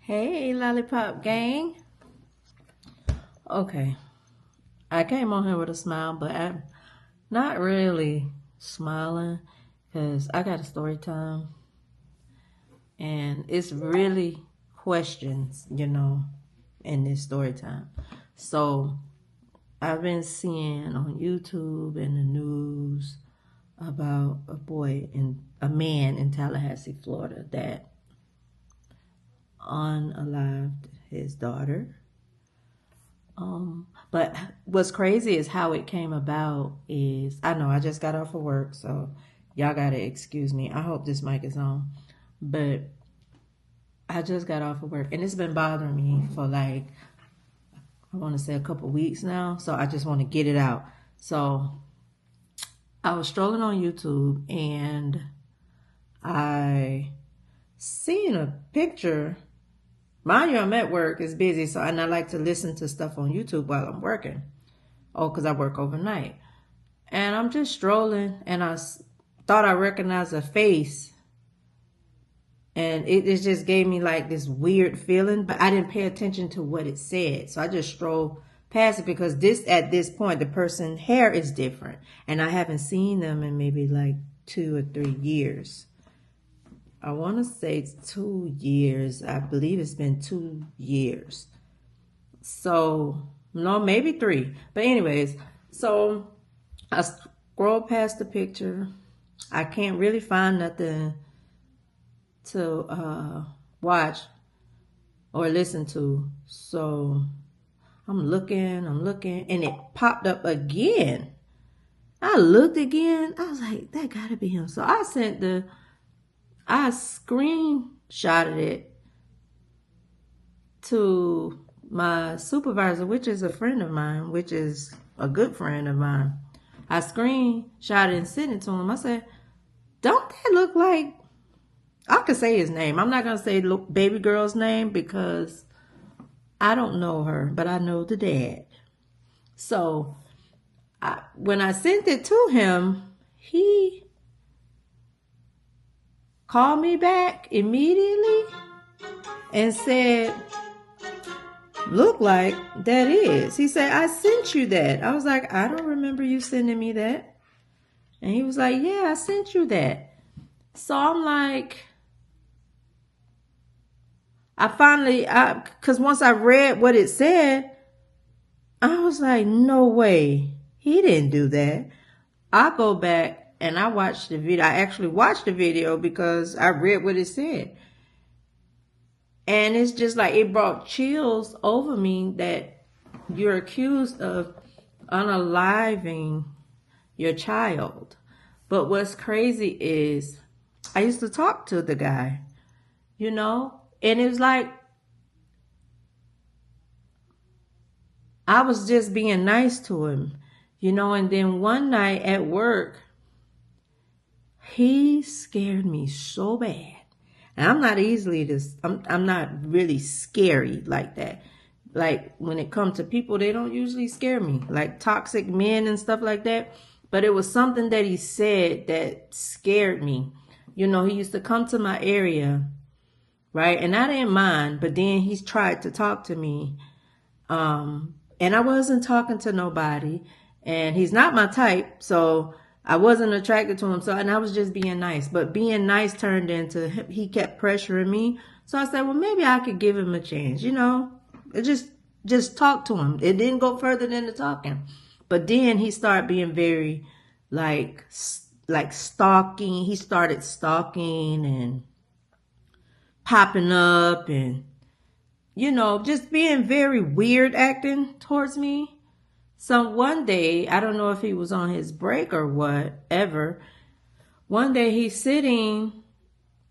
Hey, Lollipop Gang. Okay, I came on here with a smile, but I'm not really smiling because I got a story time and it's really questions, in this story time. So I've been seeing on YouTube and the news about a man in Tallahassee, Florida that unalived his daughter. But what's crazy is how it came about is I know I just got off of work, so y'all gotta excuse me. I hope this mic is on. But I just got off of work and it's been bothering me for like I wanna say a couple weeks now. So I just wanna get it out. So I was strolling on YouTube and I seen a picture. Mind you, I'm at work, it's busy, and I like to listen to stuff on YouTube while I'm working. Oh, because I work overnight. And I'm just strolling, and thought I recognized a face. And it just gave me like this weird feeling, but I didn't pay attention to what it said. So I just strolled past it because at this point, the person's hair is different. And I haven't seen them in maybe like 2 or 3 years. I want to say it's 2 years. I believe it's been 2 years. So, no, maybe 3. But anyways, so I scroll past the picture. I can't really find nothing to watch or listen to. So I'm looking, and it popped up again. I looked again. I was like, that gotta be him. So I screenshotted it to my supervisor, which is a friend of mine, which is a good friend of mine. I screenshotted and sent it to him. I said, don't that look like, I could say his name. I'm not going to say baby girl's name because I don't know her, but I know the dad. So when I sent it to him, he called me back immediately and said, look like that is. He said, I sent you that. I was like, I don't remember you sending me that. And he was like, yeah, I sent you that. So I'm like, because once I read what it said, I was like, no way. He didn't do that. I go back and I watched the video. I actually watched the video because I read what it said. And it's just like it brought chills over me that you're accused of unaliving your child. But what's crazy is I used to talk to the guy, and it was like I was just being nice to him, and then one night at work, he scared me so bad. And I'm not I'm not really scary like that. Like when it comes to people, they don't usually scare me, like toxic men and stuff like that. But it was something that he said that scared me. He used to come to my area, right? And I didn't mind, but then he tried to talk to me. And I wasn't talking to nobody. And he's not my type, so I wasn't attracted to him. And I was just being nice. But being nice turned into he kept pressuring me. So I said, well, maybe I could give him a chance, It just talk to him. It didn't go further than the talking. But then he started being very like stalking. He started stalking and popping up and just being very weird acting towards me. So one day, I don't know if he was on his break or whatever. One day he's sitting,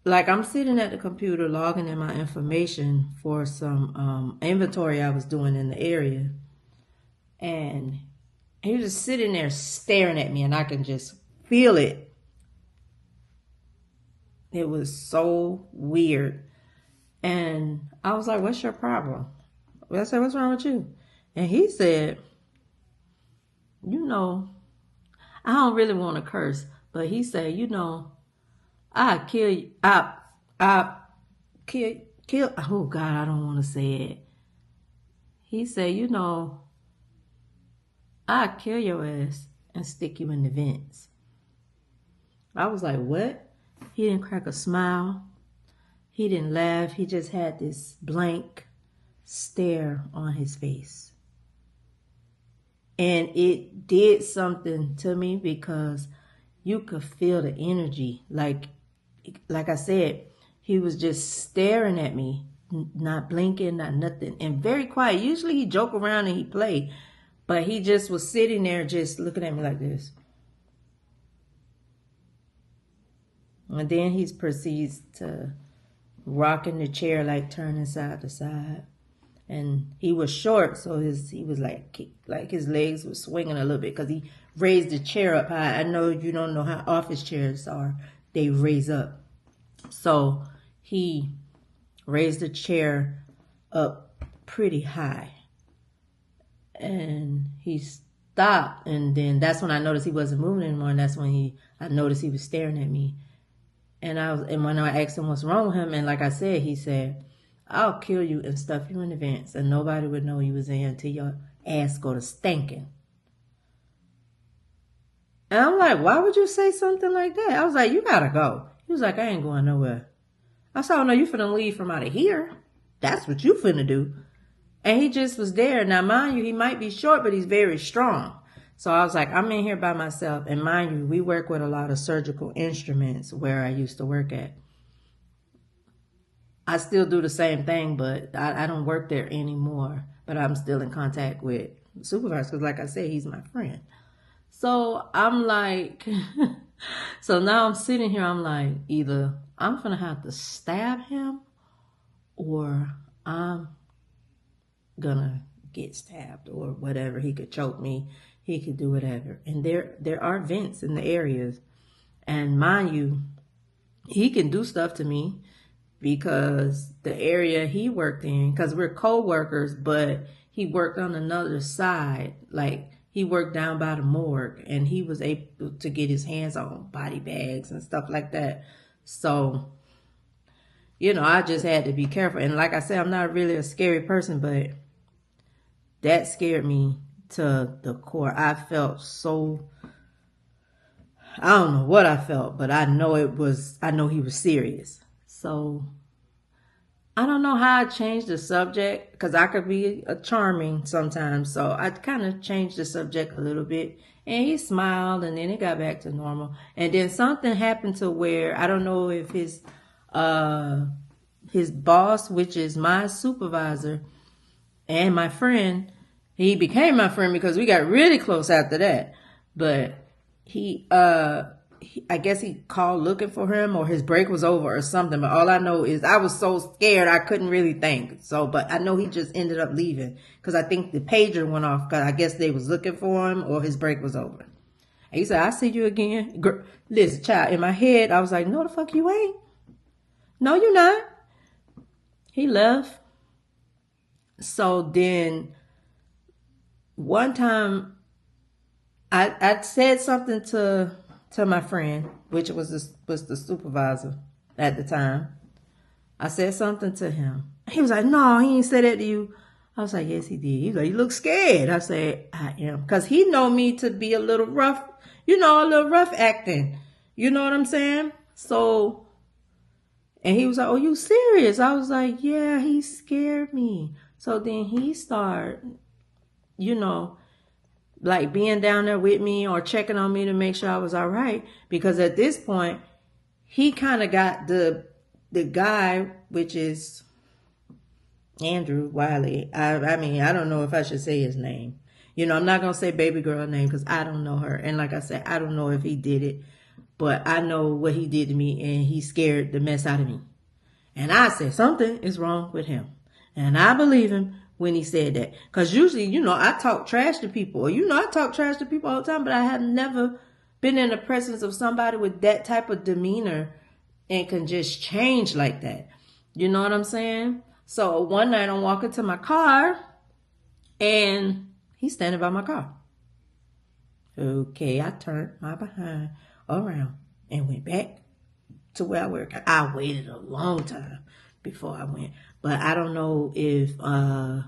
like I'm sitting at the computer logging in my information for some inventory I was doing in the area. And he was just sitting there staring at me and I can just feel it. It was so weird. And I was like, what's your problem? I said, what's wrong with you? And he said, I don't really want to curse, but he said, I kill kill. Oh God, I don't want to say it. He said, you know, I'll kill your ass and stick you in the vents. I was like, what? He didn't crack a smile. He didn't laugh. He just had this blank stare on his face. And it did something to me because you could feel the energy. Like I said, he was just staring at me, not blinking, not nothing, and very quiet. Usually he joke around and he play, but he just was sitting there just looking at me like this. And then he proceeds to rock in the chair, like turning side to side. And he was short, so he was like his legs were swinging a little bit because he raised the chair up high. I know you don't know how office chairs are. They raise up. So he raised the chair up pretty high. And he stopped. And then that's when I noticed he wasn't moving anymore. And that's when I noticed he was staring at me. And when I asked him what's wrong with him, and like I said, he said, I'll kill you and stuff you in the vents, and nobody would know you was in until your ass go to stinking. And I'm like, why would you say something like that? I was like, you gotta go. He was like, I ain't going nowhere. I said, oh no, you finna leave from out of here. That's what you finna do. And he just was there. Now, mind you, he might be short, but he's very strong. So I was like, I'm in here by myself. And mind you, we work with a lot of surgical instruments where I used to work at. I still do the same thing, but I don't work there anymore. But I'm still in contact with the supervisor because, like I said, he's my friend. So I'm like, so now I'm sitting here. I'm like, either I'm going to have to stab him or I'm going to get stabbed or whatever. He could choke me. He could do whatever. And there are vents in the areas. And mind you, he can do stuff to me. Because the area he worked in, because we're co-workers, but he worked on another side. Like, he worked down by the morgue, and he was able to get his hands on body bags and stuff like that. So, you know, I just had to be careful. And like I said, I'm not really a scary person, but that scared me to the core. I felt so... I don't know what I felt, but I know he was serious. So, I don't know how I changed the subject because I could be charming sometimes. So, I kind of changed the subject a little bit. And he smiled and then it got back to normal. And then something happened to where I don't know if his boss, which is my supervisor and my friend, he became my friend because we got really close after that. But I guess he called looking for him or his break was over or something. But all I know is I was so scared I couldn't really think. So, but I know he just ended up leaving because I think the pager went off because I guess they was looking for him or his break was over. And he said, I'll see you again. Listen, child, in my head, I was like, no, the fuck you ain't. No, you're not. He left. So then one time I said something to my friend, which was the supervisor at the time. I said something to him. He was like, no, he ain't said that to you. I was like, yes, he did. He was like, you look scared. I said, I am. Because he know me to be a little rough, a little rough acting. You know what I'm saying? So, and he was like, oh, you serious? I was like, yeah, he scared me. So then he started, like being down there with me or checking on me to make sure I was all right. Because at this point, he kind of got the guy, which is Andrew Wiley. I mean, I don't know if I should say his name. I'm not going to say baby girl name because I don't know her. And like I said, I don't know if he did it. But I know what he did to me and he scared the mess out of me. And I said something is wrong with him. And I believe him when he said that. Because usually, I talk trash to people. Or, I talk trash to people all the time. But I have never been in the presence of somebody with that type of demeanor and can just change like that. You know what I'm saying? So one night I'm walking to my car and he's standing by my car. Okay, I turned my behind around and went back to where I work. I waited a long time before I went. But I don't know if I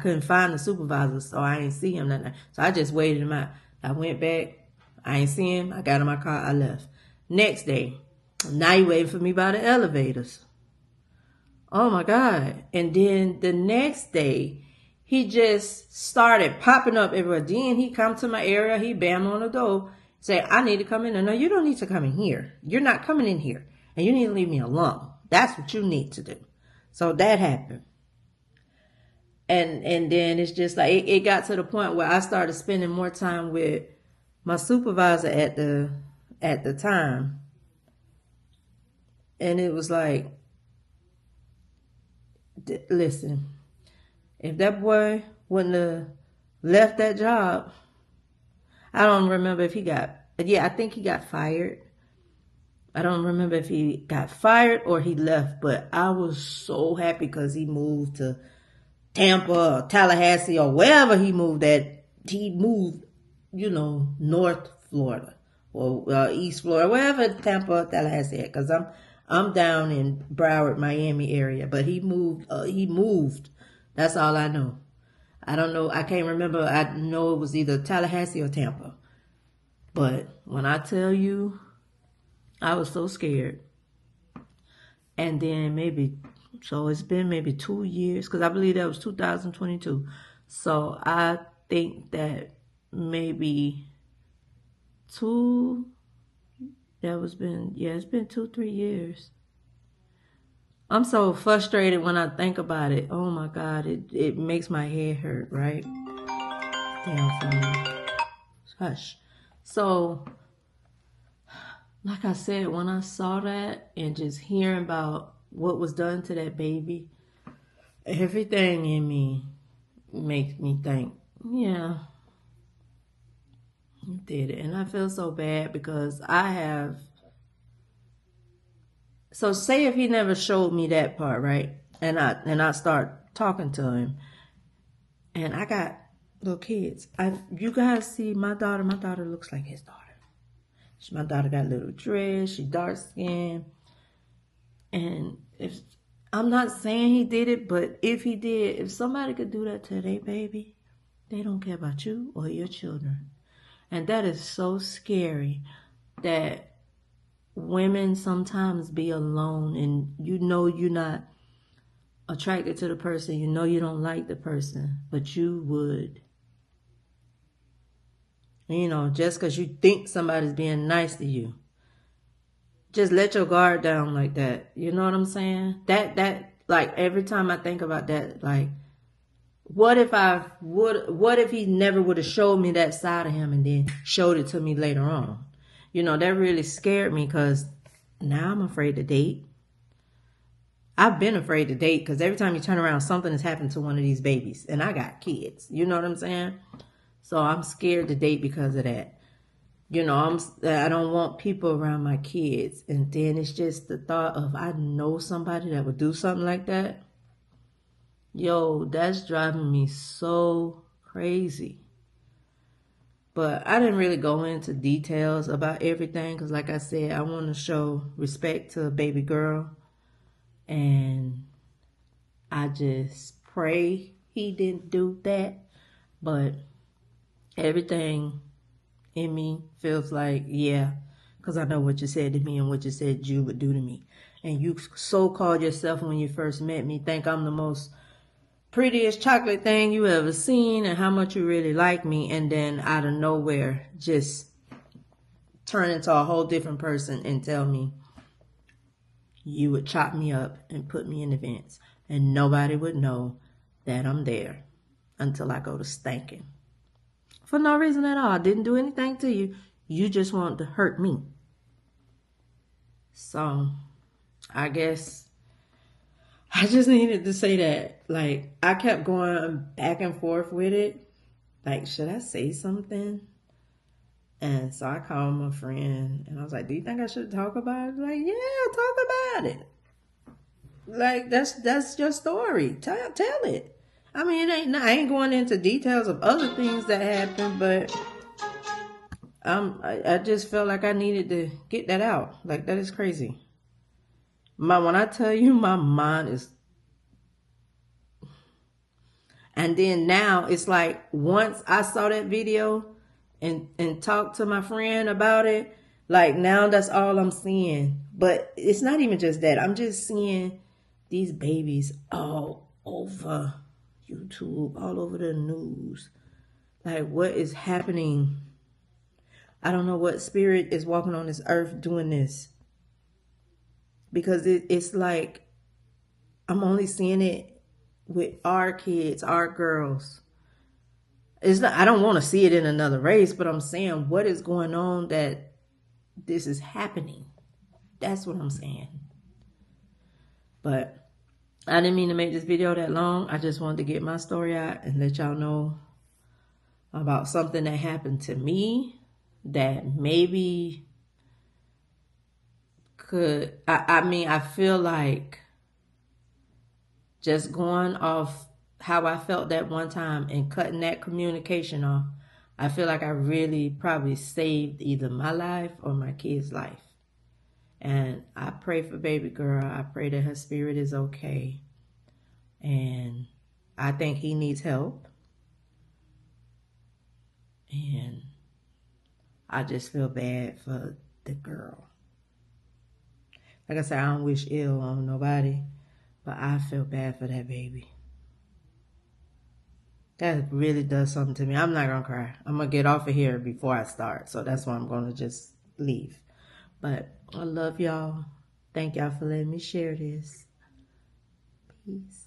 couldn't find the supervisor, so I ain't see him that night. So I just waited him out. I went back. I ain't see him. I got in my car. I left. Next day, now he waiting for me by the elevators. Oh my God. And then the next day, he just started popping up everywhere. Then he come to my area. He bam on the door. Say, I need to come in. And no, you don't need to come in here. You're not coming in here. And you need to leave me alone. That's what you need to do. So that happened. And then it's just like, it got to the point where I started spending more time with my supervisor at the time. And it was like, listen, if that boy wouldn't have left that job, I don't remember if he got, I think he got fired. I don't remember if he got fired or he left, but I was so happy because he moved to Tampa or Tallahassee or wherever he moved at. He moved, North Florida or East Florida, wherever Tampa, Tallahassee at, because I'm down in Broward, Miami area, but he moved. That's all I know. I don't know. I can't remember. I know it was either Tallahassee or Tampa. But when I tell you, I was so scared. And then it's been maybe 2 years, because I believe that was 2022. So I think that maybe it's been 2-3 years. I'm so frustrated when I think about it. Oh my God, it makes my head hurt, right? Damn phone. Hush. So, like I said, when I saw that and just hearing about what was done to that baby, everything in me makes me think, yeah, you did it. And I feel so bad because so say if he never showed me that part, right? And I start talking to him, and I got little kids. You guys see my daughter looks like his daughter. My daughter got a little dress, she dark skinned. And I'm not saying he did it, but if he did, if somebody could do that to their baby, they don't care about you or your children. And that is so scary that women sometimes be alone and you're not attracted to the person, you don't like the person, but you would, just because you think somebody's being nice to you, just let your guard down like that. You know what I'm saying? That like every time I think about that, like what if he never would have showed me that side of him and then showed it to me later on? That really scared me because now I'm afraid to date. I've been afraid to date because every time you turn around, something has happened to one of these babies. And I got kids. You know what I'm saying? So I'm scared to date because of that. I don't want people around my kids. And then it's just the thought of I know somebody that would do something like that. Yo, that's driving me so crazy. But I didn't really go into details about everything because, like I said, I want to show respect to a baby girl. And I just pray he didn't do that. But everything in me feels like, yeah, because I know what you said to me and what you said you would do to me. And you so-called yourself when you first met me, think I'm the most prettiest chocolate thing you ever seen and how much you really like me, and then out of nowhere just turn into a whole different person and tell me you would chop me up and put me in the vents and nobody would know that I'm there until I go to stinking. For no reason at all. I didn't do anything to you. You just wanted to hurt me. So I guess I just needed to say that. Like, I kept going back and forth with it. Like, should I say something? And so I called my friend and I was like, do you think I should talk about it? Like, yeah, talk about it. Like, that's your story. Tell it. I mean, I ain't going into details of other things that happened, but I just felt like I needed to get that out. Like, that is crazy. When I tell you my mind is, and then now it's like once I saw that video and talked to my friend about it, like now that's all I'm seeing. But it's not even just that. I'm just seeing these babies all over YouTube, all over the news. Like, what is happening? I don't know what spirit is walking on this earth doing this. Because it's like I'm only seeing it with our kids, our girls. It's not, I don't want to see it in another race, but I'm saying what is going on that this is happening. That's what I'm saying. But I didn't mean to make this video that long. I just wanted to get my story out and let y'all know about something that happened to me that maybe could, I feel like just going off how I felt that one time and cutting that communication off, I feel like I really probably saved either my life or my kid's life. And I pray for baby girl. I pray that her spirit is okay. And I think he needs help. And I just feel bad for the girl. Like I said, I don't wish ill on nobody, but I feel bad for that baby. That really does something to me. I'm not going to cry. I'm going to get off of here before I start. So that's why I'm going to just leave. But I love y'all. Thank y'all for letting me share this. Peace.